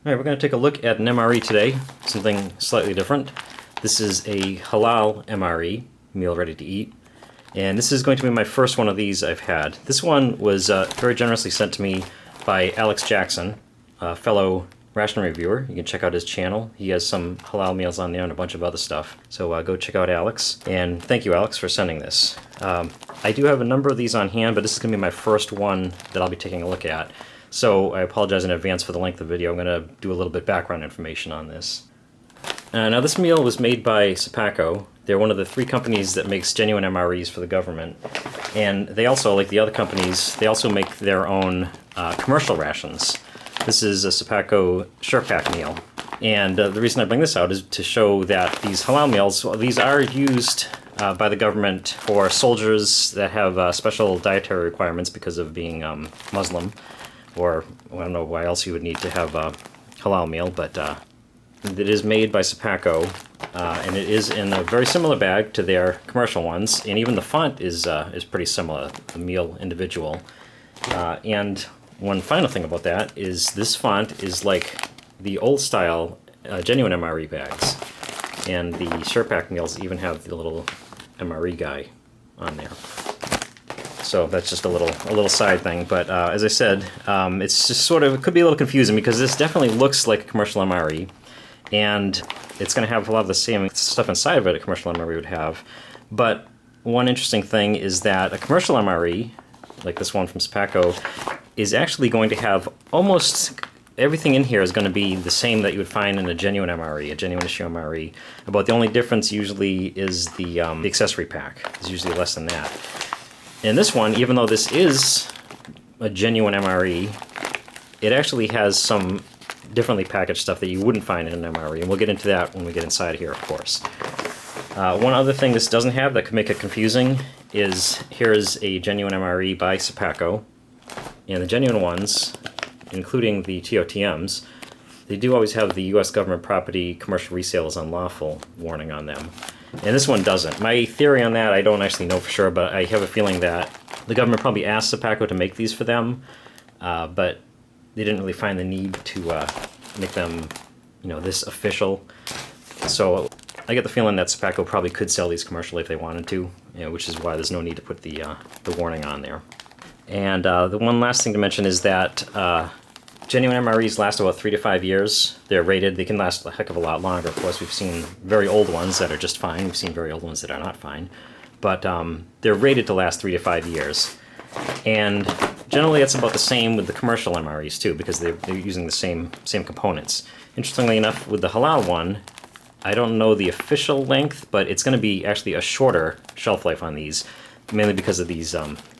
Alright, we're going to take a look at an MRE today, something slightly different. This is a Halal MRE, meal ready to eat, and this is going to be my first one of these I've had. This one was very generously sent to me by Alex Jackson, a fellow ration reviewer. You can check out his channel. He has some halal meals on there and a bunch of other stuff. So go check out Alex, and thank you, Alex, for sending this. I do have a number of these on hand, but this is going to be my first one that I'll be taking a look at. So I apologize in advance for the length of the video. I'm going to do a little bit background information on this. Now this meal was made by Sepako. They're one of the 3 companies that makes genuine MREs for the government. And they also, like the other companies, they also make their own commercial rations. This is a Sepako Share Pack meal. And the reason I bring this out is to show that these halal meals, well, these are used by the government for soldiers that have special dietary requirements because of being Muslim. Or I don't know why else you would need to have a halal meal, but it is made by Sepako, and it is in a very similar bag to their commercial ones, and even the font is pretty similar, the meal individual. And one final thing about that is this font is like the old style genuine MRE bags, and the SharePack meals even have the little MRE guy on there. So that's just a little side thing, but as I said, it's just sort of, it could be a little confusing because this definitely looks like a commercial MRE, and it's going to have a lot of the same stuff inside of it a commercial MRE would have. But one interesting thing is that a commercial MRE, like this one from Sepako, is actually going to have almost everything in here is going to be the same that you would find in a genuine MRE, a genuine issue MRE. About the only difference usually is the accessory pack. It's usually less than that. In this one, even though this is a genuine MRE, it actually has some differently packaged stuff that you wouldn't find in an MRE, and we'll get into that when we get inside here, of course. One other thing this doesn't have that could make it confusing is here's a genuine MRE by Sepako, and the genuine ones, including the TOTMs, they do always have the U.S. government property commercial resale is unlawful warning on them. And this one doesn't. My theory on that, I don't actually know for sure, but I have a feeling that the government probably asked Sepako to make these for them, but they didn't really find the need to make them, this official. So I get the feeling that Sepako probably could sell these commercially if they wanted to, which is why there's no need to put the warning on there. And the one last thing to mention is that genuine MREs last about 3 to 5 years. They're rated. They can last a heck of a lot longer. Of course, we've seen very old ones that are just fine. We've seen very old ones that are not fine. But they're rated to last 3 to 5 years. And generally, that's about the same with the commercial MREs, too, because they're using the same components. Interestingly enough, with the halal one, I don't know the official length, but it's going to be actually a shorter shelf life on these, mainly because of these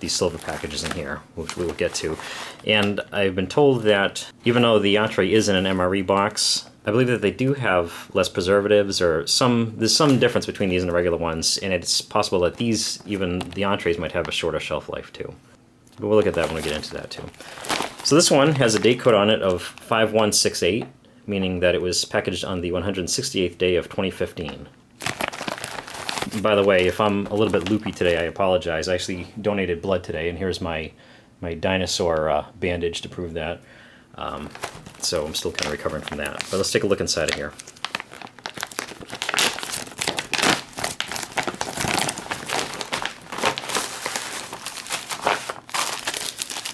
silver packages in here, which we will get to. And I've been told that even though the entree is in an MRE box, I believe that they do have less preservatives, or there's some difference between these and the regular ones, and it's possible that these, even the entrees, might have a shorter shelf life too. But we'll look at that when we get into that too. So this one has a date code on it of 5168, meaning that it was packaged on the 168th day of 2015. By the way, if I'm a little bit loopy today, I apologize. I actually donated blood today, and here's my dinosaur bandage to prove that. So I'm still kind of recovering from that. But let's take a look inside of here.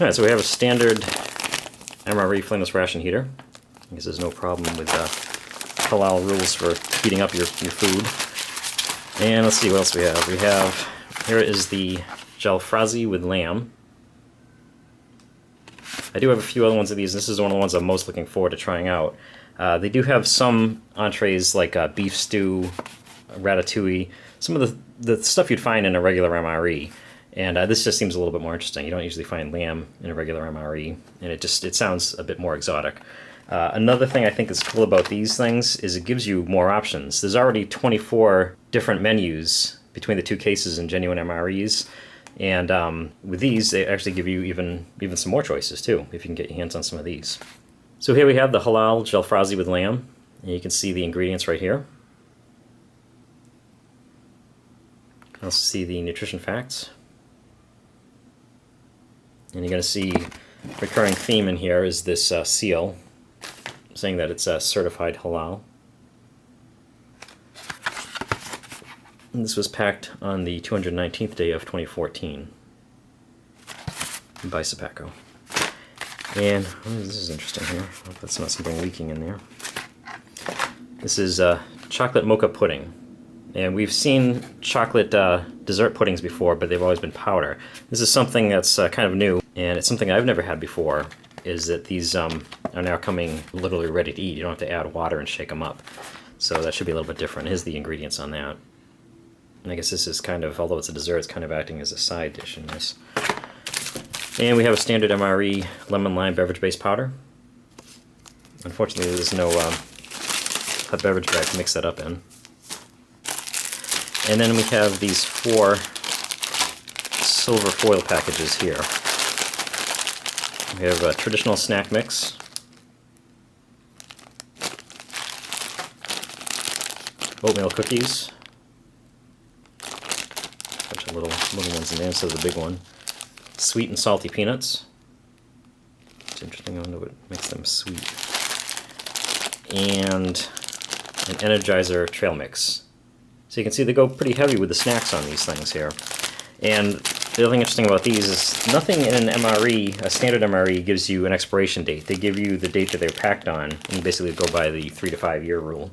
Alright, so we have a standard MRE flameless ration heater. I guess there's no problem with halal rules for heating up your food. And let's see what else we have. Here is the Jalfrazi with lamb. I do have a few other ones of these. This is one of the ones I'm most looking forward to trying out. They do have some entrees like beef stew, ratatouille, some of the stuff you'd find in a regular MRE. And this just seems a little bit more interesting. You don't usually find lamb in a regular MRE, and it sounds a bit more exotic. Another thing I think is cool about these things is it gives you more options. There's already 24 different menus between the 2 cases in genuine MREs, and with these they actually give you even some more choices too, if you can get your hands on some of these. So here we have the Halal Jalfrazi with lamb, and you can see the ingredients right here. You also see the nutrition facts. And you're going to see recurring theme in here is this seal. saying that it's certified halal. And this was packed on the 219th day of 2014 by Sapaco. And this is interesting here. I hope that's not something leaking in there. This is chocolate mocha pudding. And we've seen chocolate dessert puddings before, but they've always been powder. This is something that's kind of new, and it's something I've never had before, is that these are now coming literally ready to eat. You don't have to add water and shake them up. So that should be a little bit different. Here's the ingredients on that. And I guess this is kind of, although it's a dessert, it's kind of acting as a side dish in this. And we have a standard MRE lemon lime beverage-based powder. Unfortunately, there's no a beverage bag to mix that up in. And then we have these 4 silver foil packages here. We have a traditional snack mix, oatmeal cookies, a bunch of little ones in there instead of the big one, sweet and salty peanuts. It's interesting, I wonder what makes them sweet. And an Energizer Trail mix. So you can see they go pretty heavy with the snacks on these things here. And the other thing interesting about these is nothing in an MRE, a standard MRE, gives you an expiration date. They give you the date that they're packed on, and you basically go by the 3 to 5 year rule.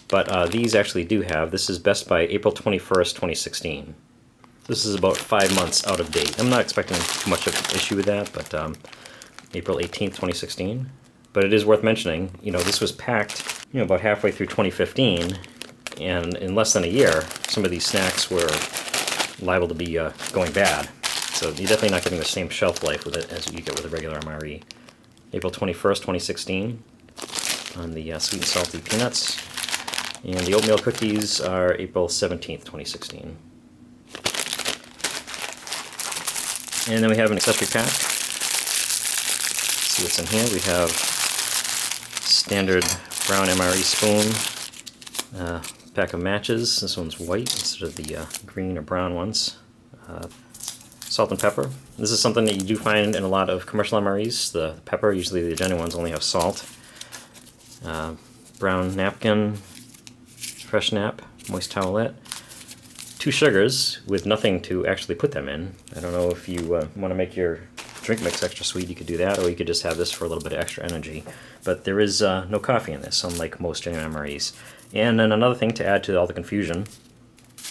But these actually do have, this is best by April 21st, 2016. This is about 5 months out of date. I'm not expecting too much of an issue with that, but April 18th, 2016. But it is worth mentioning, you know, this was packed, you know, about halfway through 2015, and in less than a year, some of these snacks were liable to be going bad. So you're definitely not getting the same shelf life with it as you get with a regular MRE. April 21st, 2016 on the sweet and salty peanuts. And the oatmeal cookies are April 17th, 2016. And then we have an accessory pack. Let's see what's in here. We have standard brown MRE spoon, pack of matches. This one's white instead of the green or brown ones. Salt and pepper. This is something that you do find in a lot of commercial MREs. The pepper, usually the genuine ones, only have salt. Brown napkin, fresh nap, moist towelette. 2 sugars with nothing to actually put them in. I don't know if you want to make your drink mix extra sweet, you could do that, or you could just have this for a little bit of extra energy. But there is no coffee in this, unlike most genuine MREs. And then another thing to add to all the confusion,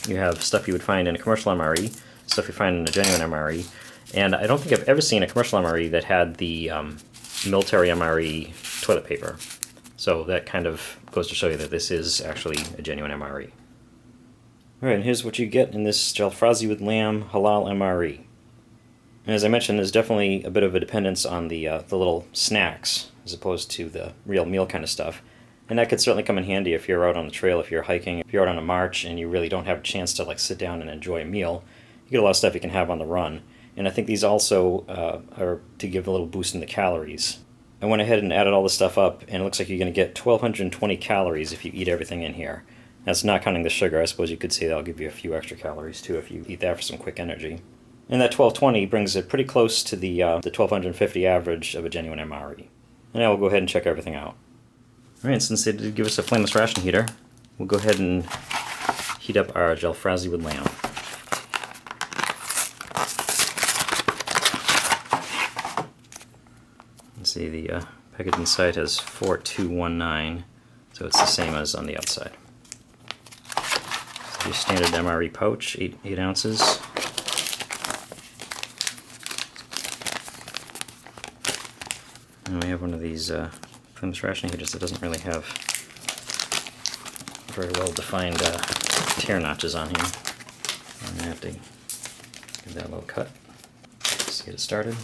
you have stuff you would find in a commercial MRE, stuff you find in a genuine MRE, and I don't think I've ever seen a commercial MRE that had the military MRE toilet paper. So that kind of goes to show you that this is actually a genuine MRE. Alright, and here's what you get in this Jalfrazi with lamb Halal MRE. And as I mentioned, there's definitely a bit of a dependence on the little snacks as opposed to the real meal kind of stuff. And that could certainly come in handy if you're out on the trail, if you're hiking, if you're out on a march and you really don't have a chance to like sit down and enjoy a meal. You get a lot of stuff you can have on the run. And I think these also are to give a little boost in the calories. I went ahead and added all this stuff up, and it looks like you're going to get 1,220 calories if you eat everything in here. That's not counting the sugar. I suppose you could say that'll give you a few extra calories too if you eat that for some quick energy. And that 1220 brings it pretty close to the 1,250 average of a genuine MRE. And now we'll go ahead and check everything out. Alright, since they did give us a flameless ration heater, we'll go ahead and heat up our Jalfrazi with lamb. Let's see, the package inside has 4219, so it's the same as on the outside. So your standard MRE pouch, 8 ounces. And we have one of these flameless ration heaters that doesn't really have very well defined tear notches on here. I'm going to have to give that a little cut. Let's get it started.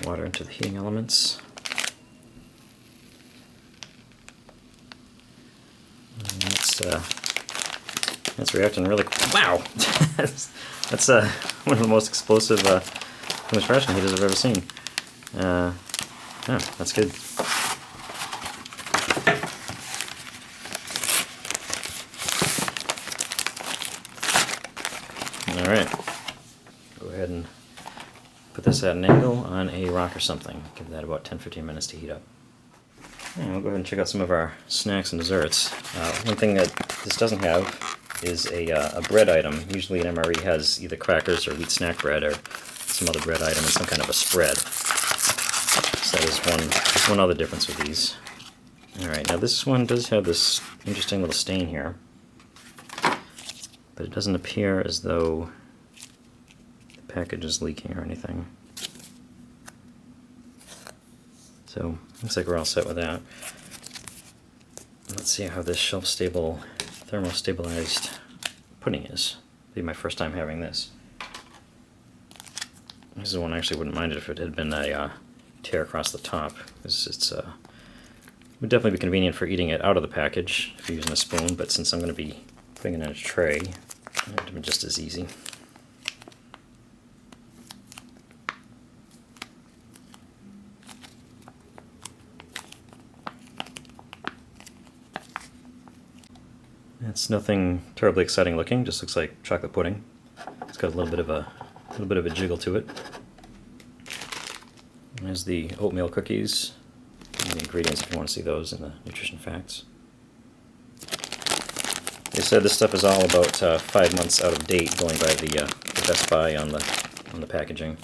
Water into the heating elements. And let's It's reacting really. Wow, that's one of the most explosive English ration heaters I've ever seen. Yeah, that's good. All right, go ahead and put this at an angle on a rock or something. Give that about 10-15 minutes to heat up. And we'll go ahead and check out some of our snacks and desserts. One thing that this doesn't have is a bread item. Usually an MRE has either crackers or wheat snack bread or some other bread item and some kind of a spread. So that is one other difference with these. Alright, now this one does have this interesting little stain here, but it doesn't appear as though the package is leaking or anything. So, looks like we're all set with that. Let's see how this shelf-stable, thermostabilized pudding is. It'll be my first time having this. This is one I actually wouldn't mind it if it had been a tear across the top, because it's would definitely be convenient for eating it out of the package if you're using a spoon, but since I'm going to be putting it in a tray, it would have been just as easy. It's nothing terribly exciting looking, just looks like chocolate pudding. It's got a little bit of a jiggle to it. And there's the oatmeal cookies, and the ingredients if you want to see those in the nutrition facts. They said this stuff is all about 5 months out of date, going by the Best Buy on the packaging. It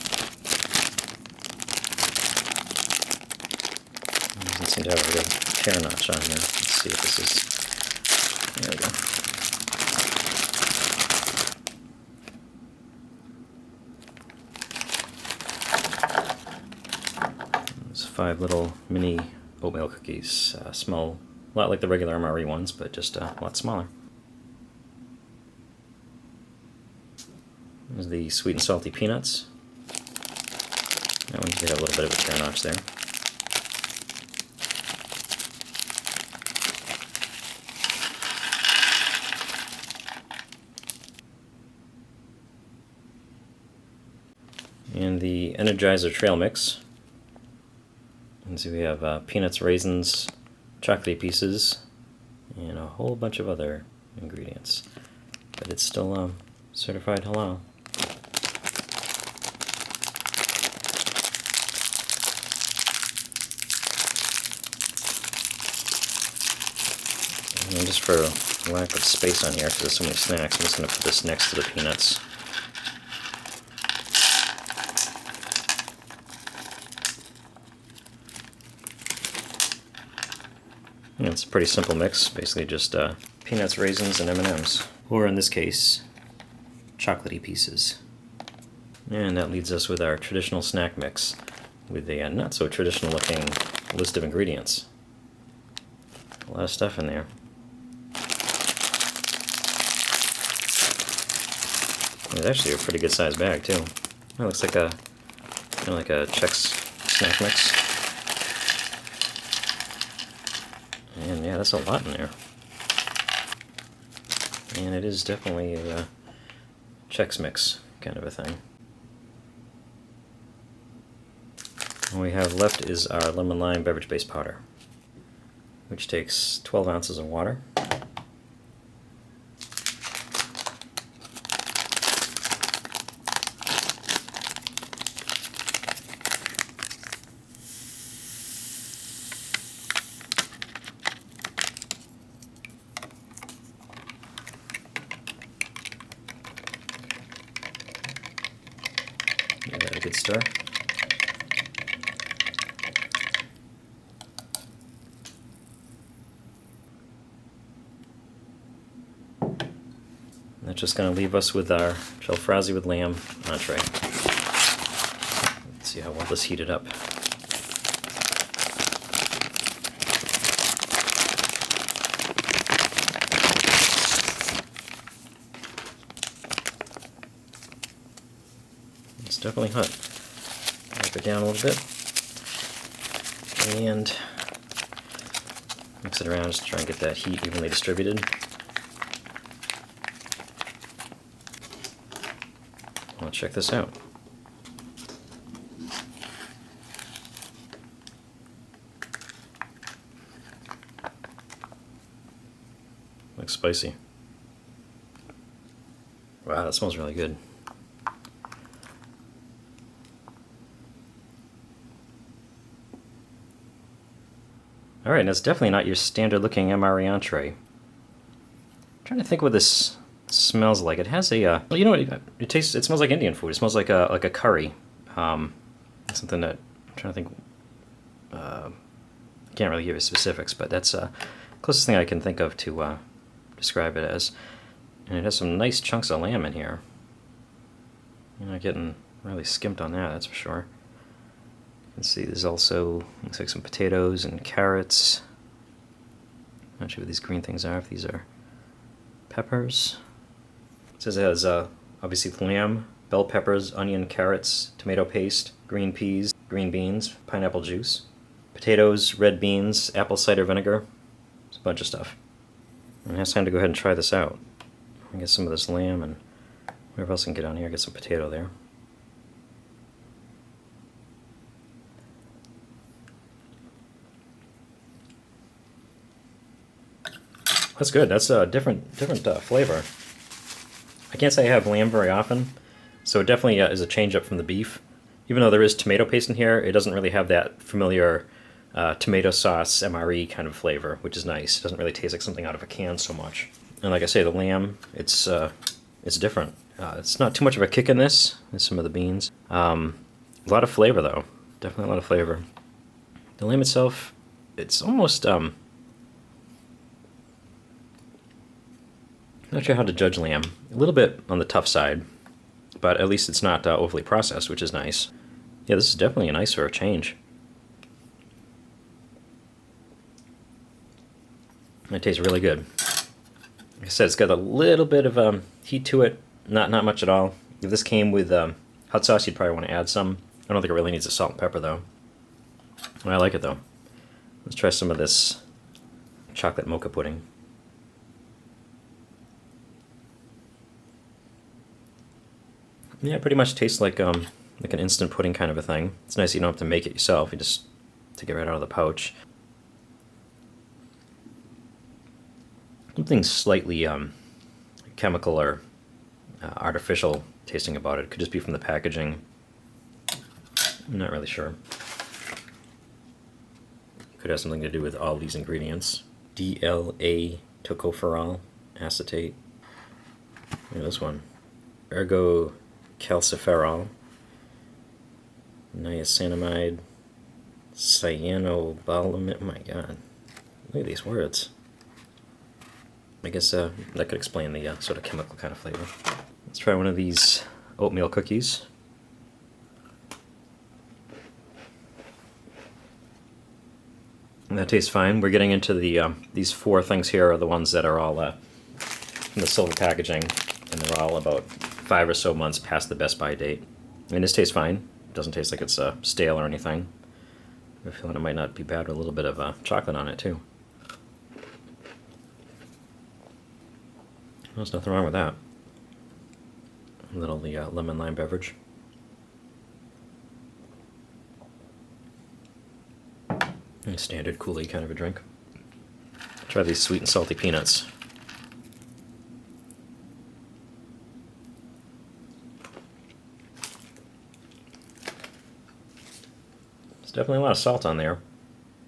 doesn't seem to have a real tear notch on here. Let's see if this is. There we go. There's 5 little mini oatmeal cookies. Smell a lot like the regular MRE ones, but just a lot smaller. There's the sweet and salty peanuts. That one did have a little bit of a tear notch there. And the Energizer Trail mix. And so we have peanuts, raisins, chocolatey pieces, and a whole bunch of other ingredients. But it's still certified halal. And just for lack of space on here, because there's so many snacks, I'm just going to put this next to the peanuts. It's a pretty simple mix, basically just peanuts, raisins, and M&Ms. Or in this case, chocolatey pieces. And that leads us with our traditional snack mix, with a not so traditional looking list of ingredients. A lot of stuff in there. It's actually a pretty good sized bag too. It looks like kind of like a Chex snack mix. And yeah, that's a lot in there. And it is definitely a Chex mix kind of a thing. All we have left is our lemon lime beverage base powder, which takes 12 ounces of water. Give that a good stir. And that's just going to leave us with our Jalfrazi with lamb entree. Let's see how well this heated up. It's definitely hot. Wipe it down a little bit. And mix it around just to try and get that heat evenly distributed. Let's check this out. Looks spicy. Wow, that smells really good. Alright, that's definitely not your standard looking MRE entree. I'm trying to think what this smells like. It has a, well, you know what, it smells like Indian food. It smells like a curry. Something that, I'm trying to think, I can't really give you specifics, but that's the closest thing I can think of to describe it as. And it has some nice chunks of lamb in here. You're not getting really skimped on that, that's for sure. You can see there's also, looks like some potatoes and carrots. Not sure what these green things are, if these are peppers. It says it has obviously lamb, bell peppers, onion, carrots, tomato paste, green peas, green beans, pineapple juice, potatoes, red beans, apple cider vinegar. It's a bunch of stuff. And it's time to go ahead and try this out. I get some of this lamb and whatever else I can get on here. Get some potato there. That's good. That's a different flavor. I can't say I have lamb very often, so it definitely is a change up from the beef. Even though there is tomato paste in here, it doesn't really have that familiar tomato sauce MRE kind of flavor, which is nice. It doesn't really taste like something out of a can so much. And like I say, the lamb, it's different. It's not too much of a kick in this. There's some of the beans. A lot of flavor though. Definitely a lot of flavor. The lamb itself, it's almost not sure how to judge lamb. A little bit on the tough side, but at least it's not overly processed, which is nice. Yeah, this is definitely a nice for a change. It tastes really good. Like I said, it's got a little bit of heat to it, not much at all. If this came with hot sauce, you'd probably want to add some. I don't think it really needs a salt and pepper though. I like it though. Let's try some of this chocolate mocha pudding. Yeah, it pretty much tastes like an instant pudding kind of a thing. It's nice you don't have to make it yourself. You just take it right out of the pouch. Something slightly chemical or artificial tasting about it. Could just be from the packaging. I'm not really sure. Could have something to do with all these ingredients. DLA tocopherol acetate. Look at this one. Ergocalciferol, niacinamide, cyanobalamide. Oh my god. Look at these words. I guess that could explain the sort of chemical kind of flavor. Let's try one of these oatmeal cookies. And that tastes fine. We're getting into the these four things here are the ones that are all in the silver packaging, and they're all about 5 or so months past the best by date. I mean, this tastes fine. It doesn't taste like it's stale or anything. I feel like it might not be bad with a little bit of chocolate on it too. There's nothing wrong with that. A little lemon lime beverage. A standard Kool-Aid kind of a drink. Try these sweet and salty peanuts. There's definitely a lot of salt on there.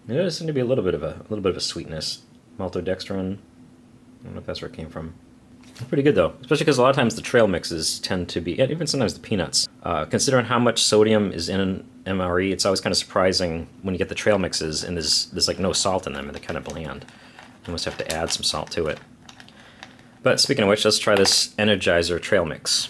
There does seem to be a little bit of a sweetness. Maltodextrin. I don't know if that's where it came from. Pretty good though, especially because a lot of times the trail mixes tend to be, even sometimes the peanuts. Considering how much sodium is in an MRE, it's always kind of surprising when you get the trail mixes and there's like no salt in them and they're kind of bland. You almost have to add some salt to it. But speaking of which, let's try this Energizer Trail mix.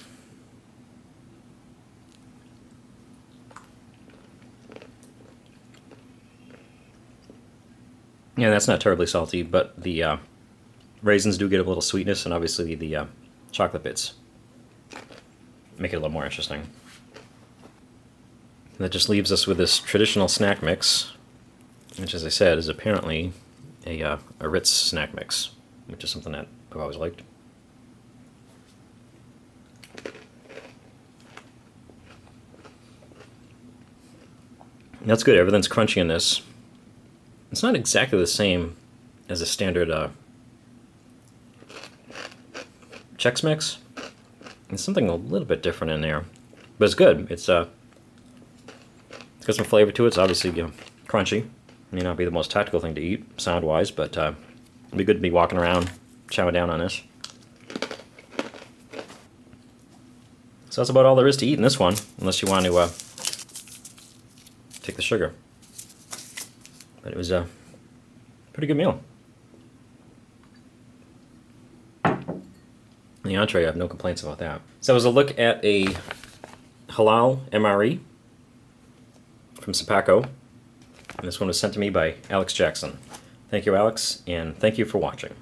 Yeah, that's not terribly salty, but the raisins do get a little sweetness, and obviously the chocolate bits make it a little more interesting. That just leaves us with this traditional snack mix, which, as I said, is apparently a Ritz snack mix, which is something that I've always liked. And that's good. Everything's crunchy in this. It's not exactly the same as a standard Chex Mix. There's something a little bit different in there, but it's good. It's got some flavor to it. It's obviously crunchy. May not be the most tactical thing to eat sound-wise, but it'd be good to be walking around, chowing down on this. So that's about all there is to eat in this one, unless you want to take the sugar. But it was a pretty good meal. The entree, I have no complaints about that. So that was a look at a Halal MRE from Sapaco. And this one was sent to me by Alex Jackson. Thank you, Alex, and thank you for watching.